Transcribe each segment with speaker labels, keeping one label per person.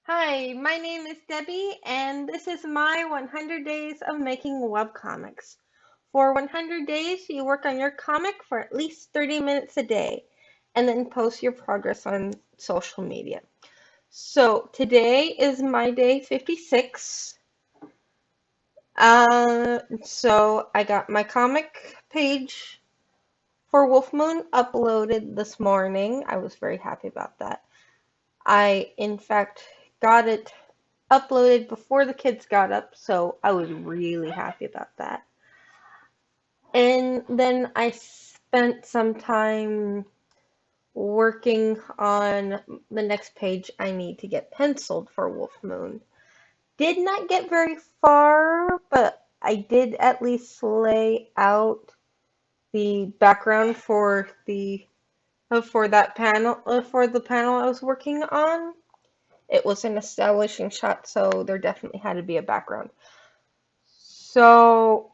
Speaker 1: Hi, my name is Debbie, and this is my 100 days of making webcomics. For 100 days, you work on your comic for at least 30 minutes a day, and then post your progress on social media. So today is my day 56. So I got my comic page for Wolf Moon uploaded this morning. I was very happy about that. I, in fact, got it uploaded before the kids got up, so I was really happy about that. And then I spent some time working on the next page I need to get penciled for Wolf Moon. Did not get very far, but I did at least lay out the background for that panel for the panel I was working on. It was an establishing shot, so there definitely had to be a background. So,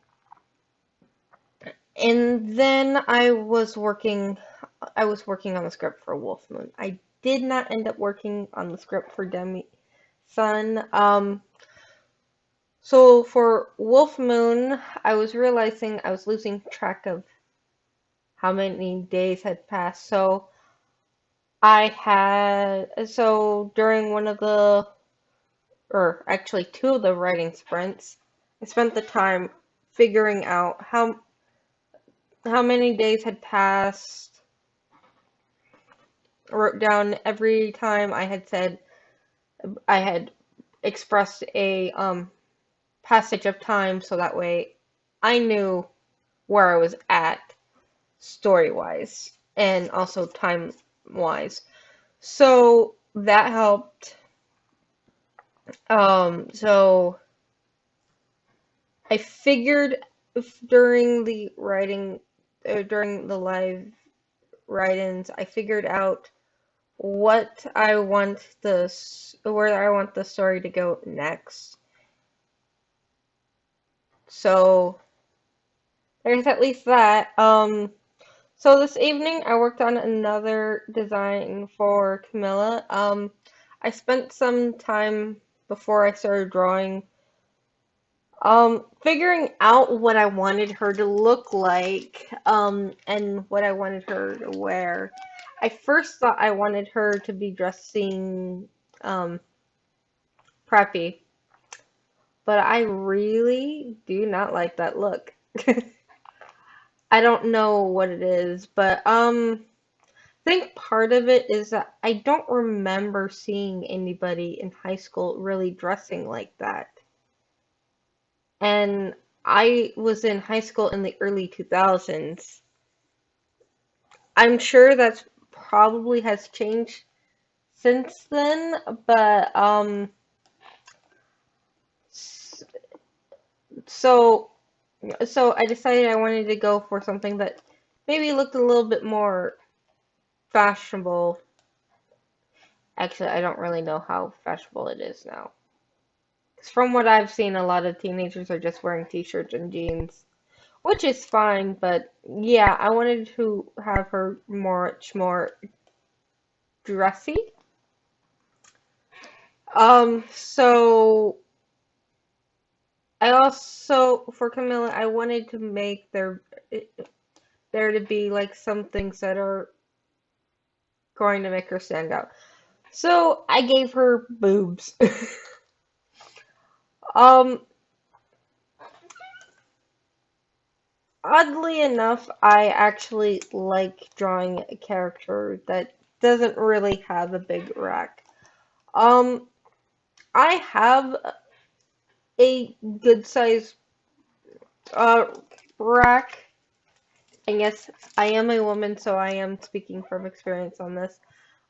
Speaker 1: and then I was working on the script for Wolf Moon. I did not end up working on the script for Demi Sun. So for Wolf Moon, I was realizing I was losing track of how many days had passed. So during one of the, or actually two of the writing sprints, I spent the time figuring out how many days had passed. I wrote down every time I had expressed a passage of time, so that way I knew where I was at story wise and also time wise. So that helped. So I figured during the writing, during the live write-ins, I figured out where I want the story to go next. So there's at least that. So this evening I worked on another design for Camilla. I spent some time before I started drawing, figuring out what I wanted her to look like, and what I wanted her to wear. I first thought I wanted her to be dressing, um, preppy, but I really do not like that look. I don't know what it is, but I think part of it is that I don't remember seeing anybody in high school really dressing like that. And I was in high school in the early 2000s. I'm sure that's probably has changed since then, but so so I decided I wanted to go for something that maybe looked a little bit more fashionable. Actually, I don't really know how fashionable it is now. 'Cause from what I've seen, a lot of teenagers are just wearing t-shirts and jeans, which is fine, but yeah, I wanted to have her much more dressy. So I also, for Camilla, I wanted to make there to be like some things that are going to make her stand out. So I gave her boobs. Um, Oddly enough, I actually like drawing a character that doesn't really have a big rack. Um, I have a good size uh rack, and yes, I am a woman, so I am speaking from experience on this.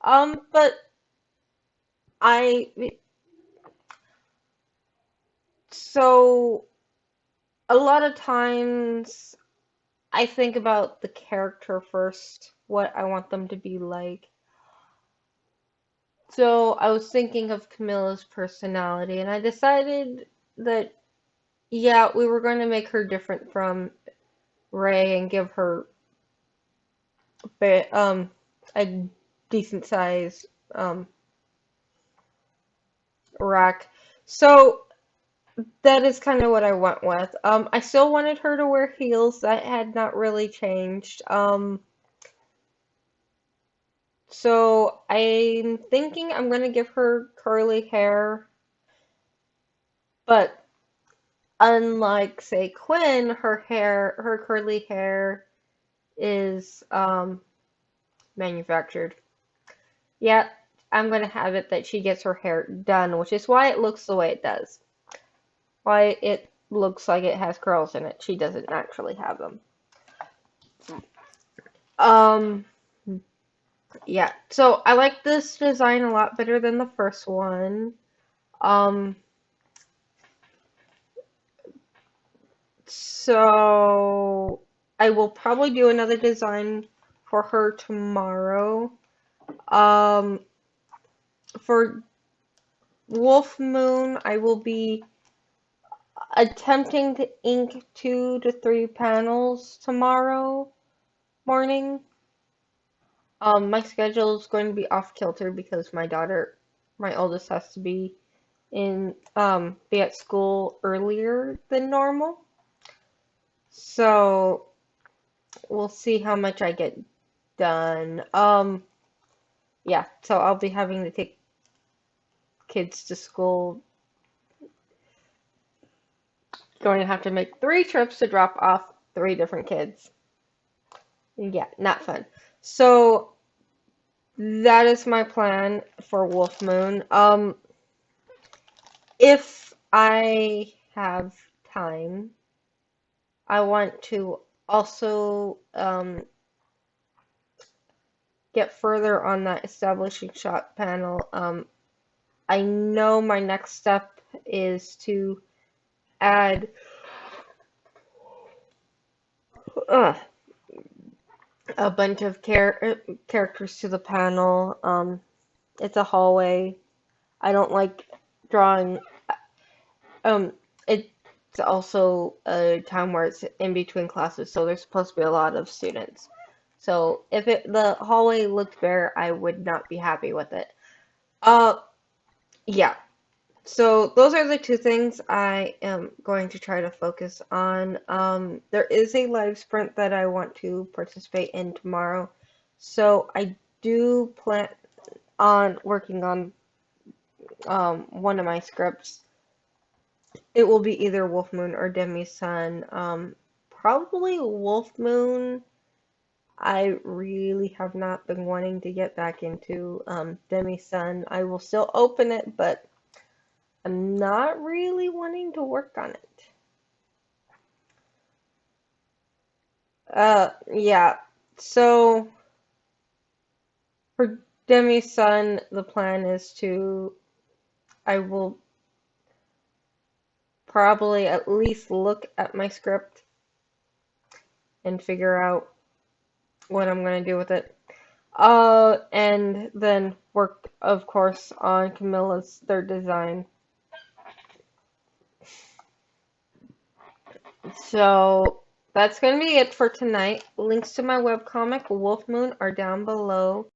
Speaker 1: But I so a lot of times I think about the character first, what I want them to be like. So I was thinking of Camilla's personality, and I decided that yeah, we were going to make her different from Ray and give her a decent size um rack. So that is kind of what I went with. I still wanted her to wear heels. That had not really changed. So I'm thinking I'm gonna give her curly hair, but unlike say Quinn, her curly hair is manufactured. Yeah, I'm gonna have it that she gets her hair done, which is why it looks the way it does. Why it looks like it has curls in it. She doesn't actually have them. Um, yeah. So I like this design a lot better than the first one. Um, so I will probably do another design for her tomorrow. Um, for Wolf Moon, I will be attempting to ink 2 to 3 panels tomorrow morning. My schedule is going to be off kilter because my oldest, has to be at school earlier than normal. So we'll see how much I get done. Yeah, so I'll be having to take kids to school. Going to have to make 3 trips to drop off 3 different kids. Yeah, not fun. So that is my plan for Wolf Moon. If I have time, I want to also get further on that establishing shot panel. I know my next step is to add uh, a bunch of characters to the panel. It's a hallway. I don't like drawing. Um, it's also a time where it's in between classes, so there's supposed to be a lot of students. So if the hallway looked bare, I would not be happy with it. Uh, yeah. So those are the 2 things I am going to try to focus on. There is a live sprint that I want to participate in tomorrow. So I do plan on working on one of my scripts. It will be either Wolf Moon or Demi Sun. Probably Wolf Moon. I really have not been wanting to get back into Demi Sun. I will still open it, but I'm not really wanting to work on it. Yeah. So for Demi Sun, the plan is I will probably at least look at my script and figure out what I'm gonna do with it. And then work, of course, on Camilla's third design. So that's gonna be it for tonight. Links to my webcomic, Wolf Moon, are down below.